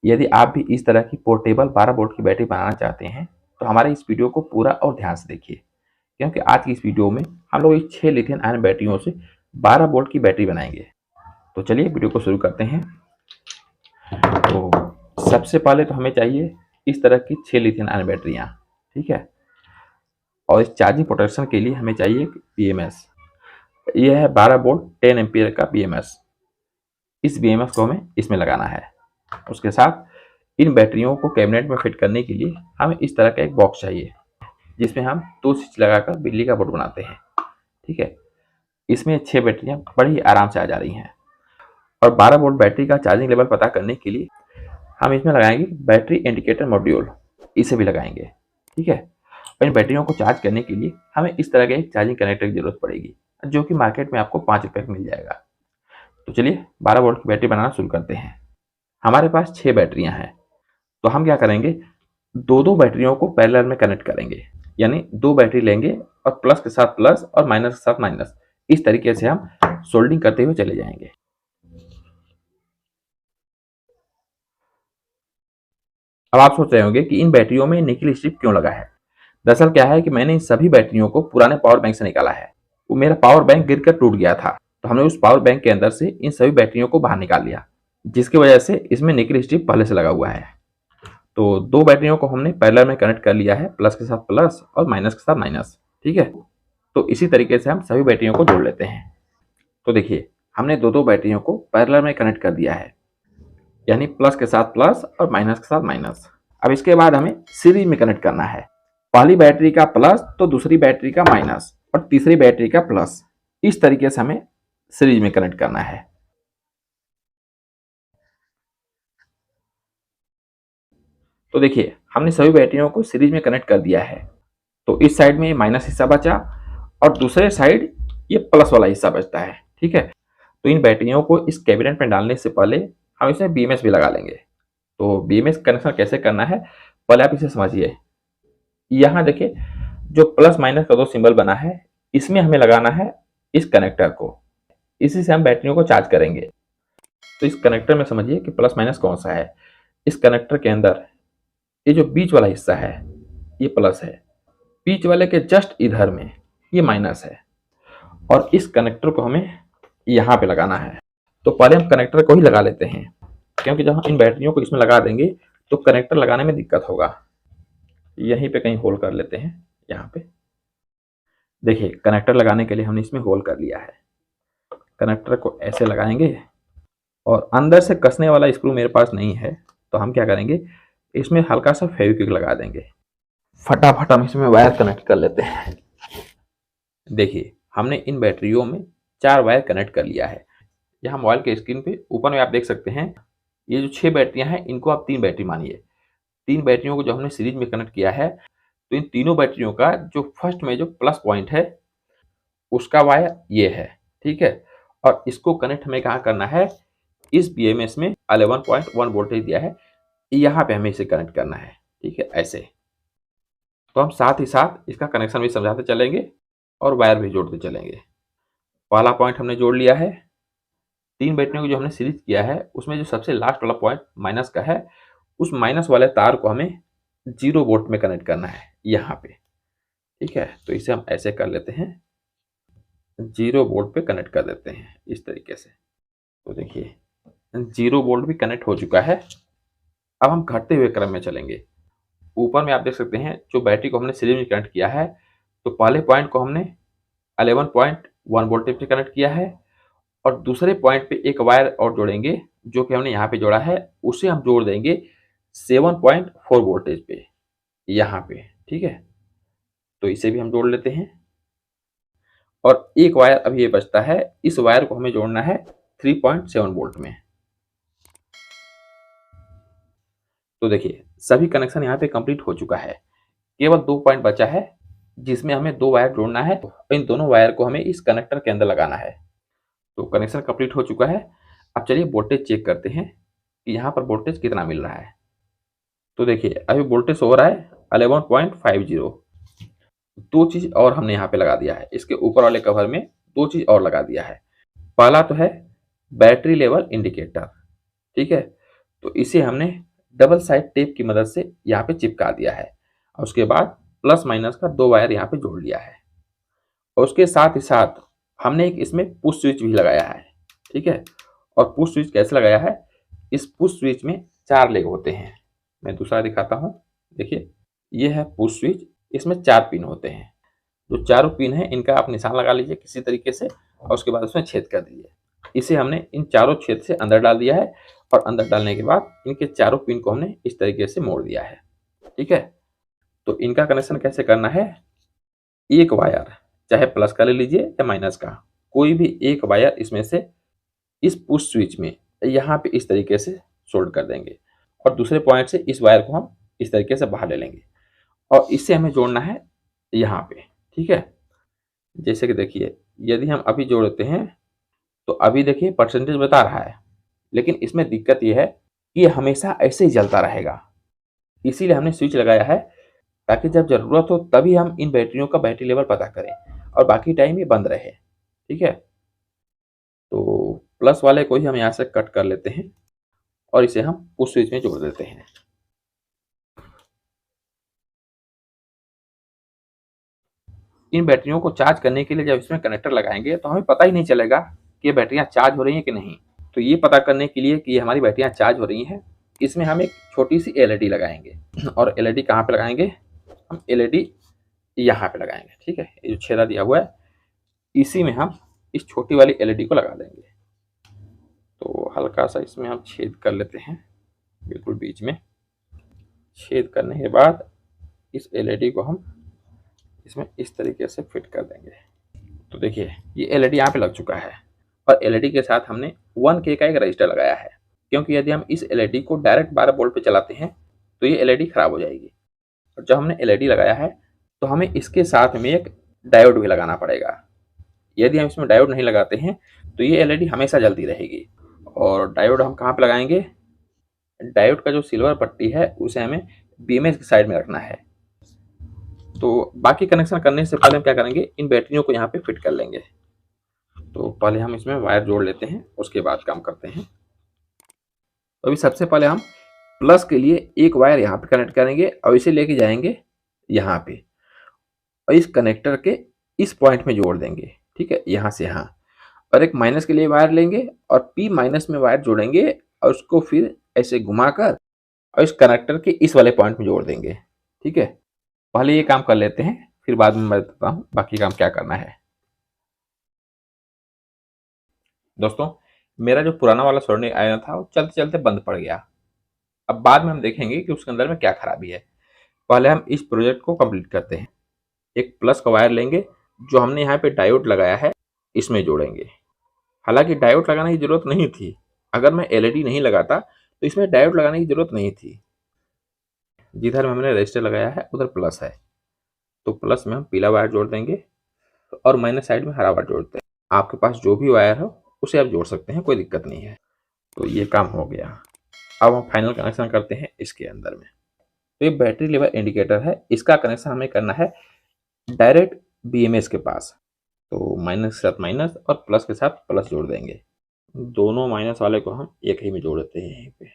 यदि आप भी इस तरह की पोर्टेबल 12 वोल्ट की बैटरी बनाना चाहते हैं तो हमारे इस वीडियो को पूरा और ध्यान से देखिए, क्योंकि आज की इस वीडियो में हम लोग इस 6 लिथियम आयन बैटरियों से 12 वोल्ट की बैटरी बनाएंगे। तो चलिए वीडियो को शुरू करते हैं। तो सबसे पहले तो हमें चाहिए इस तरह की 6 लिथियम आयन बैटरियाँ, ठीक है। और इस चार्जिंग प्रोटेक्शन के लिए हमें चाहिए BMS। यह है 12 वोल्ट 10 एम्पियर का BMS। इस BMS को हमें इसमें लगाना है। उसके साथ इन बैटरियों को कैबिनेट में फिट करने के लिए हमें इस तरह का एक बॉक्स चाहिए, जिसमें हम 2 स्विच लगाकर बिजली का बोर्ड बनाते हैं, ठीक है। इसमें 6 बैटरियां बड़ी ही आराम से आ जा रही हैं। और 12 वोल्ट बैटरी का चार्जिंग लेवल पता करने के लिए हम इसमें लगाएंगे बैटरी इंडिकेटर मॉड्यूल, इसे भी लगाएंगे, ठीक है। और इन बैटरियों को चार्ज करने के लिए हमें इस तरह के एक चार्जिंग कनेक्टर की जरूरत पड़ेगी, जो कि मार्केट में आपको 5 रुपये का मिल जाएगा। तो चलिए 12 वोल्ट की बैटरी बनाना शुरू करते हैं। हमारे पास 6 बैटरियां हैं, तो हम क्या करेंगे, 2-2 बैटरियों को पैरेलल में कनेक्ट करेंगे, यानी 2 बैटरी लेंगे और प्लस के साथ प्लस और माइनस के साथ माइनस, इस तरीके से हम सोल्डिंग करते हुए चले जाएंगे। अब आप सोच रहे होंगे कि इन बैटरियों में निकल स्ट्रिप क्यों लगा है। दरअसल क्या है कि मैंने इन सभी बैटरियों को पुराने पावर बैंक से निकाला है। वो मेरा पावर बैंक गिरकर टूट गया था, तो हमने उस पावर बैंक के अंदर से इन सभी बैटरियों को बाहर निकाल लिया, जिसकी वजह से इसमें निकल स्ट्रिप पहले से लगा हुआ है। तो 2 बैटरियों को हमने पैरेलल में कनेक्ट कर लिया है, प्लस के साथ प्लस और माइनस के साथ माइनस, ठीक है। तो इसी तरीके से हम सभी बैटरियों को जोड़ लेते हैं। तो देखिए हमने 2-2 बैटरियों को पैरेलल में कनेक्ट कर दिया है, यानी प्लस के साथ प्लस और माइनस के साथ माइनस। अब इसके बाद हमें सीरीज में कनेक्ट करना है। पहली बैटरी का प्लस तो दूसरी बैटरी का माइनस और तीसरी बैटरी का प्लस, इस तरीके से हमें सीरीज में कनेक्ट करना है। तो देखिए हमने सभी बैटरियों को सीरीज में कनेक्ट कर दिया है। तो इस साइड में माइनस हिस्सा बचा और दूसरे साइड ये प्लस वाला हिस्सा बचता है, ठीक है। तो इन बैटरियों को इस कैबिनेट में डालने से पहले हम इसमें BMS भी लगा लेंगे। तो BMS कनेक्शन कैसे करना है, पहले आप इसे समझिए। यहाँ देखिए जो प्लस माइनस का 2 सिंबल बना है, इसमें हमें लगाना है इस कनेक्टर को। इसी से हम बैटरियों को चार्ज करेंगे। तो इस कनेक्टर में समझिए कि प्लस माइनस कौन सा है। इस कनेक्टर के अंदर ये जो बीच वाला हिस्सा है ये प्लस है, बीच वाले के जस्ट इधर में ये माइनस है, और इस कनेक्टर को हमें यहाँ पे लगाना है। तो पहले हम कनेक्टर को ही लगा लेते हैं, क्योंकि जब हम इन बैटरियों को इसमें लगा देंगे तो कनेक्टर लगाने में दिक्कत होगा। यहीं पे कहीं होल कर लेते हैं, यहाँ पे देखिए कनेक्टर लगाने के लिए हमने इसमें होल कर लिया है। कनेक्टर को ऐसे लगाएंगे और अंदर से कसने वाला स्क्रू मेरे पास नहीं है, तो हम क्या करेंगे, इसमें हल्का सा फेविक्विक लगा देंगे। फटाफट हम इसमें वायर कनेक्ट कर लेते हैं। देखिए हमने इन बैटरियों में 4 वायर कनेक्ट कर लिया है। यहाँ मोबाइल के स्क्रीन पे ऊपर में आप देख सकते हैं, ये जो 6 बैटरियां हैं इनको आप 3 बैटरी मानिए। 3 बैटरियों को जो हमने सीरीज में कनेक्ट किया है, तो इन तीनों बैटरियों का जो फर्स्ट में जो प्लस पॉइंट है उसका वायर ये है, ठीक है। और इसको कनेक्ट हमें कहाँ करना है, इस BMS में 11.1 वोल्टेज दिया है, यहाँ पे हमें इसे कनेक्ट करना है, ठीक है, ऐसे। तो हम साथ ही साथ इसका कनेक्शन भी समझाते चलेंगे और वायर भी जोड़ते चलेंगे। पहला पॉइंट हमने जोड़ लिया है। 3 बैटरियों को जो हमने सीरीज किया है उसमें जो सबसे लास्ट वाला पॉइंट माइनस का है, उस माइनस वाले तार को हमें 0 वोल्ट में कनेक्ट करना है यहाँ पे, ठीक है। तो इसे हम ऐसे कर लेते हैं, 0 वोल्ट पे कनेक्ट कर देते हैं इस तरीके से। तो देखिए 0 वोल्ट भी कनेक्ट हो चुका है। अब हम घटते हुए क्रम में चलेंगे। ऊपर में आप देख सकते हैं जो बैटरी को हमने सीरीज में कनेक्ट किया है, तो पहले पॉइंट को हमने 11.1 वोल्टेज पे कनेक्ट किया है और दूसरे पॉइंट पे एक वायर और जोड़ेंगे, जो कि हमने यहाँ पे जोड़ा है, उसे हम जोड़ देंगे 7.4 वोल्टेज पे यहाँ पे, ठीक है। तो इसे भी हम जोड़ लेते हैं और एक वायर अभी ये बचता है, इस वायर को हमें जोड़ना है 3.7 वोल्ट में। तो देखिए सभी कनेक्शन यहाँ पे कंप्लीट हो चुका है। केवल 2 पॉइंट बचा है, जिसमें हमें 2 वायर जोड़ना है। इन दोनों वायर को हमें इस कनेक्टर के अंदर लगाना है। तो कनेक्शन कंप्लीट हो चुका है। अब चलिए वोल्टेज चेक करते हैं कि यहाँ पर वोल्टेज कितना मिल रहा है। तो देखिए अभी वोल्टेज हो रहा है 11.50। 2 चीज और हमने यहाँ पे लगा दिया है, इसके ऊपर वाले कवर में 2 चीज और लगा दिया है। पहला तो है बैटरी लेवल इंडिकेटर, ठीक है। तो इसे हमने डबल साइड टेप की मदद से यहाँ पे चिपका दिया है और उसके बाद प्लस माइनस का 2 वायर यहाँ पे जोड़ लिया है और उसके साथ ही साथ हमने एक इसमें पुश स्विच भी लगाया है, ठीक है। और पुश स्विच कैसे लगाया है, इस पुश स्विच में 4 लेग होते हैं। मैं दूसरा दिखाता हूँ, देखिए ये है पुश स्विच, इसमें 4 पिन होते हैं। जो चारों पिन है इनका आप निशान लगा लीजिए किसी तरीके से और उसके बाद उसमें छेद कर दीजिए। इसे हमने इन चारों छेद से अंदर डाल दिया है और अंदर डालने के बाद इनके चारों पिन को हमने इस तरीके से मोड़ दिया है, ठीक है। तो इनका कनेक्शन कैसे करना है, एक वायर चाहे प्लस का ले लीजिए या माइनस का, कोई भी एक वायर इसमें से इस पुश स्विच में यहाँ पे इस तरीके से सोल्ड कर देंगे और दूसरे पॉइंट से इस वायर को हम इस तरीके से बाहर ले लेंगे और इससे हमें जोड़ना है यहाँ पे, ठीक है। जैसे कि देखिए यदि हम अभी जोड़ते हैं तो अभी देखिए परसेंटेज बता रहा है, लेकिन इसमें दिक्कत ये है कि ये हमेशा ऐसे ही चलता रहेगा। इसीलिए हमने स्विच लगाया है ताकि जब ज़रूरत हो तभी हम इन बैटरियों का बैटरी लेवल पता करें और बाकी टाइम ये बंद रहे, ठीक है। तो प्लस वाले को ही हम यहाँ से कट कर लेते हैं और इसे हम पुश स्विच में जोड़ देते हैं। इन बैटरियों को चार्ज करने के लिए जब इसमें कनेक्टर लगाएंगे तो हमें पता ही नहीं चलेगा कि ये बैटरियाँ चार्ज हो रही हैं कि नहीं। तो ये पता करने के लिए कि ये हमारी बैटरियाँ चार्ज हो रही हैं, इसमें हम एक छोटी सी एलईडी लगाएंगे और एलईडी कहाँ पे लगाएंगे, हम एलईडी यहाँ पे लगाएंगे, ठीक है। ये जो छेदा दिया हुआ है इसी में हम इस छोटी वाली एलईडी को लगा देंगे। तो हल्का सा इसमें हम छेद कर लेते हैं, बिल्कुल बीच में छेद करने के बाद इस एलईडी को हम इसमें इस तरीके से फिट कर देंगे। तो देखिए ये एलईडी यहाँ पे लग चुका है और एलईडी के साथ हमने 1K का एक रजिस्टर लगाया है, क्योंकि यदि हम इस एलईडी को डायरेक्ट 12 वोल्ट पे चलाते हैं तो ये एलईडी खराब हो जाएगी। और जब हमने एलईडी लगाया है तो हमें इसके साथ में एक डायोड भी लगाना पड़ेगा। यदि हम इसमें डायोड नहीं लगाते हैं तो ये एलईडी हमेशा जलती रहेगी। और डायोड हम कहाँ पे लगाएंगे, डायोड का जो सिल्वर पट्टी है उसे हमें बीएमएस की साइड में रखना है। तो बाकी कनेक्शन करने से पहले हम क्या करेंगे, इन बैटरियों को यहाँ पे फिट कर लेंगे। तो पहले हम इसमें वायर जोड़ लेते हैं, उसके बाद काम करते हैं। तो अभी सबसे पहले हम प्लस के लिए एक वायर यहाँ पे कनेक्ट करेंगे और इसे लेके जाएंगे यहाँ पे और इस कनेक्टर के इस पॉइंट में जोड़ देंगे, ठीक है, यहाँ से यहाँ। और एक माइनस के लिए वायर लेंगे और पी माइनस में वायर जोड़ेंगे और उसको फिर ऐसे घुमाकर और इस कनेक्टर के इस वाले पॉइंट में जोड़ देंगे, ठीक है। पहले ये काम कर लेते हैं, फिर बाद में मैं बताता हूँ बाकी काम क्या करना है। दोस्तों मेरा जो पुराना वाला सोल्डरिंग आयरन था वो चलते चलते बंद पड़ गया। अब बाद में हम देखेंगे कि उसके अंदर में क्या खराबी है। पहले हम इस प्रोजेक्ट को कंप्लीट करते हैं। एक प्लस का वायर लेंगे, जो हमने यहाँ पे डायोड लगाया है इसमें जोड़ेंगे। हालांकि डायोड लगाने की जरूरत नहीं थी, अगर मैं एलईडी नहीं लगाता तो इसमें डायोड लगाने की जरूरत नहीं थी। जिधर हमने रजिस्टर लगाया है उधर प्लस है, तो प्लस में हम पीला वायर जोड़ देंगे और माइनस साइड में हरा वायर जोड़ते हैं। आपके पास जो भी वायर हो उसे आप जोड़ सकते हैं, कोई दिक्कत नहीं है। तो ये काम हो गया। अब हम फाइनल कनेक्शन करते हैं इसके अंदर में। तो ये बैटरी लेवल इंडिकेटर है, इसका कनेक्शन हमें करना है डायरेक्ट बीएमएस के पास। तो माइनस के साथ माइनस और प्लस के साथ प्लस जोड़ देंगे। दोनों माइनस वाले को हम एक ही में जोड़ देते हैं यहीं पे।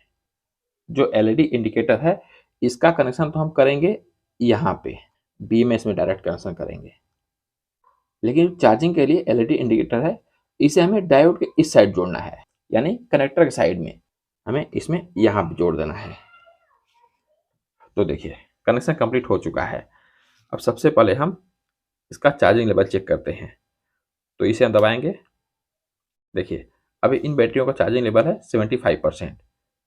जो एलईडी इंडिकेटर है इसका कनेक्शन तो हम करेंगे यहाँ पे, बीएमएस में डायरेक्ट कनेक्शन करेंगे। लेकिन चार्जिंग के लिए एलईडी इंडिकेटर है, इसे हमें डायोड के इस साइड जोड़ना है, यानी कनेक्टर के साइड में हमें इसमें यहाँ पे जोड़ देना है। तो देखिए कनेक्शन कंप्लीट हो चुका है। अब सबसे पहले हम इसका चार्जिंग लेवल चेक करते हैं। तो इसे हम दबाएंगे, देखिए अभी इन बैटरियों का चार्जिंग लेवल है 75%,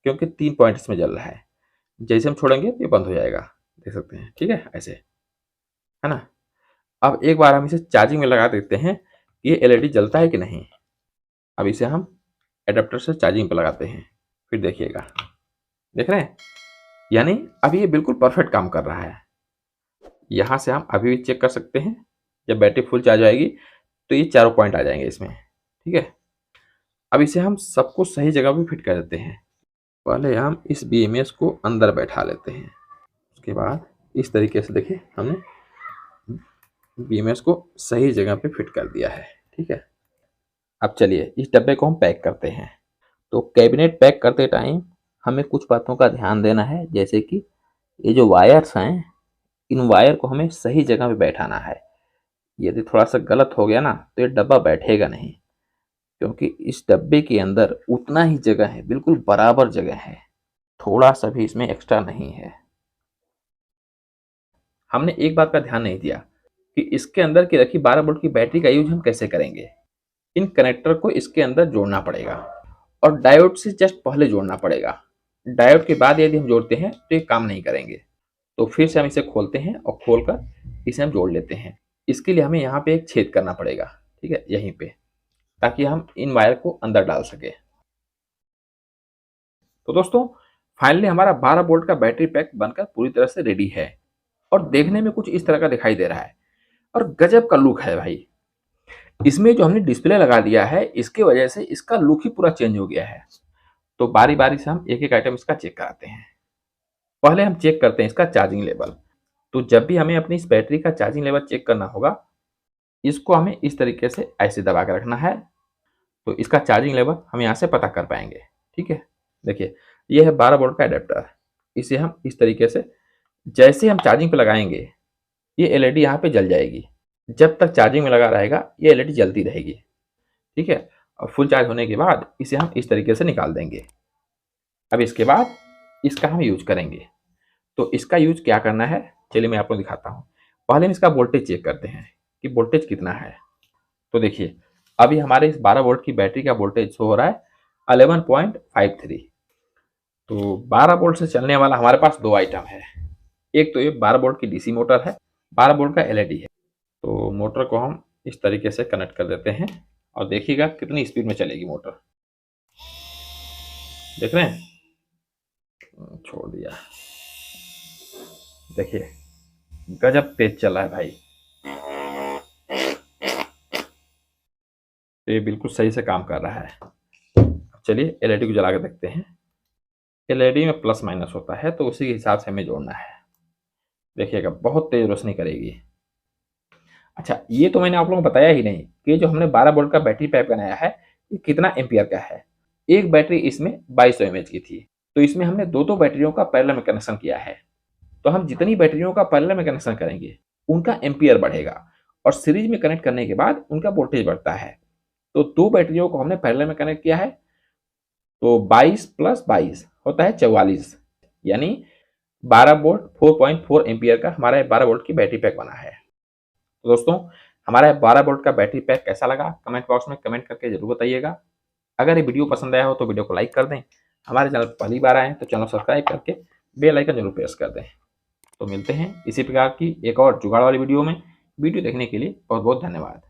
क्योंकि 3 पॉइंट इसमें जल रहा है। जैसे हम छोड़ेंगे तो ये बंद हो जाएगा, देख सकते हैं, ठीक है, ऐसे है ना। अब एक बार हम इसे चार्जिंग में लगा देते हैं, ये एलईडी जलता है कि नहीं। अब इसे हम एडाप्टर से चार्जिंग पर लगाते हैं, फिर देखिएगा, देख रहे हैं, यानी अभी ये बिल्कुल परफेक्ट काम कर रहा है। यहाँ से हम अभी भी चेक कर सकते हैं, जब बैटरी फुल चार्ज आएगी तो ये चारों पॉइंट आ जाएंगे इसमें, ठीक है। अब इसे हम सबको सही जगह पे फिट कर देते हैं। पहले हम इस बीएमएस को अंदर बैठा लेते हैं, उसके बाद इस तरीके से देखिए हमने बीएमएस को सही जगह पे फिट कर दिया है, ठीक है। अब चलिए इस डब्बे को हम पैक करते हैं। तो कैबिनेट पैक करते टाइम हमें कुछ बातों का ध्यान देना है, जैसे कि ये जो वायर्स हैं, इन वायर को हमें सही जगह पे बैठाना है। यदि थोड़ा सा गलत हो गया ना तो ये डब्बा बैठेगा नहीं, क्योंकि इस डब्बे के अंदर उतना ही जगह है, बिल्कुल बराबर जगह है, थोड़ा सा भी इसमें एक्स्ट्रा नहीं है। हमने एक बात का ध्यान नहीं दिया कि इसके अंदर की रखी 12 वोल्ट की बैटरी का यूज हम कैसे करेंगे। इन कनेक्टर को इसके अंदर जोड़ना पड़ेगा और डायोड से जस्ट पहले जोड़ना पड़ेगा। डायोड के बाद यदि हम जोड़ते हैं तो ये काम नहीं करेंगे। तो फिर से हम इसे खोलते हैं और खोलकर इसे हम जोड़ लेते हैं। इसके लिए हमें यहाँ पे एक छेद करना पड़ेगा, ठीक है, यहीं पे, ताकि हम इन वायर को अंदर डाल सके। तो दोस्तों, फाइनली हमारा 12 वोल्ट का बैटरी पैक बनकर पूरी तरह से रेडी है और देखने में कुछ इस तरह का दिखाई दे रहा है और गजब का लुक है भाई। इसमें जो हमने डिस्प्ले लगा दिया है, इसके वजह से इसका लुक ही पूरा चेंज हो गया है। तो बारी बारी से हम एक एक आइटम इसका चेक कराते हैं। पहले हम चेक करते हैं इसका चार्जिंग लेवल। तो जब भी हमें अपनी इस बैटरी का चार्जिंग लेवल चेक करना होगा, इसको हमें इस तरीके से ऐसे दबा के रखना है, तो इसका चार्जिंग लेवल हम यहाँ से पता कर पाएंगे। ठीक है, देखिए ये है 12 वोल्ट का एडेप्टर। इसे हम इस तरीके से जैसे हम चार्जिंग पे लगाएंगे, ये एलईडी यहाँ पे जल जाएगी। जब तक चार्जिंग में लगा रहेगा ये एलईडी जलती रहेगी। ठीक है, और फुल चार्ज होने के बाद इसे हम इस तरीके से निकाल देंगे। अब इसके बाद इसका हम यूज करेंगे। तो इसका यूज क्या करना है, चलिए मैं आपको दिखाता हूँ। पहले हम इसका वोल्टेज चेक करते हैं कि वोल्टेज कितना है। तो देखिए अभी हमारे इस 12 वोल्ट की बैटरी का वोल्टेज शो हो रहा है 11.53। तो 12 वोल्ट से चलने वाला हमारे पास दो आइटम है। एक तो ये 12 वोल्ट की डीसी मोटर है, 12 वोल्ट का एलईडी है। तो मोटर को हम इस तरीके से कनेक्ट कर देते हैं और देखिएगा कितनी स्पीड में चलेगी मोटर। देख रहे हैं, छोड़ दिया, देखिए गजब तेज चल रहा है भाई। तो ये बिल्कुल सही से काम कर रहा है। चलिए एलईडी को जला के देखते हैं। एलईडी में प्लस माइनस होता है, तो उसी के हिसाब से हमें जोड़ना है। देखिएगा बहुत तेज रोशनी करेगी। अच्छा, ये तो मैंने आप लोगों को बताया ही नहीं कि जो हमने 12 वोल्ट का बैटरी पैक बनाया है, ये कितना एम्पियर का है। एक बैटरी इसमें 2200 mAh की थी, तो इसमें हमने दो दो बैटरियों का पैरेलल में कनेक्शन किया है। तो हम जितनी बैटरियों का पैरेलल में कनेक्शन करेंगे उनका एम्पियर बढ़ेगा और सीरीज में कनेक्ट करने के बाद उनका वोल्टेज बढ़ता है। तो दो बैटरियों को हमने पैरेलल में कनेक्ट किया है, तो 22 + 22 होता है 44, यानी 12 वोल्ट 4.4 एम्पियर का हमारा 12 वोल्ट की बैटरी पैक बना है। तो दोस्तों, हमारा 12 वोल्ट का बैटरी पैक कैसा लगा कमेंट बॉक्स में कमेंट करके जरूर बताइएगा। अगर ये वीडियो पसंद आया हो तो वीडियो को लाइक कर दें। हमारे चैनल पर पहली बार आए हैं तो चैनल सब्सक्राइब करके बेल आइकन जरूर प्रेस कर दें। तो मिलते हैं इसी प्रकार की एक और जुगाड़ वाली वीडियो में। वीडियो देखने के लिए बहुत बहुत धन्यवाद।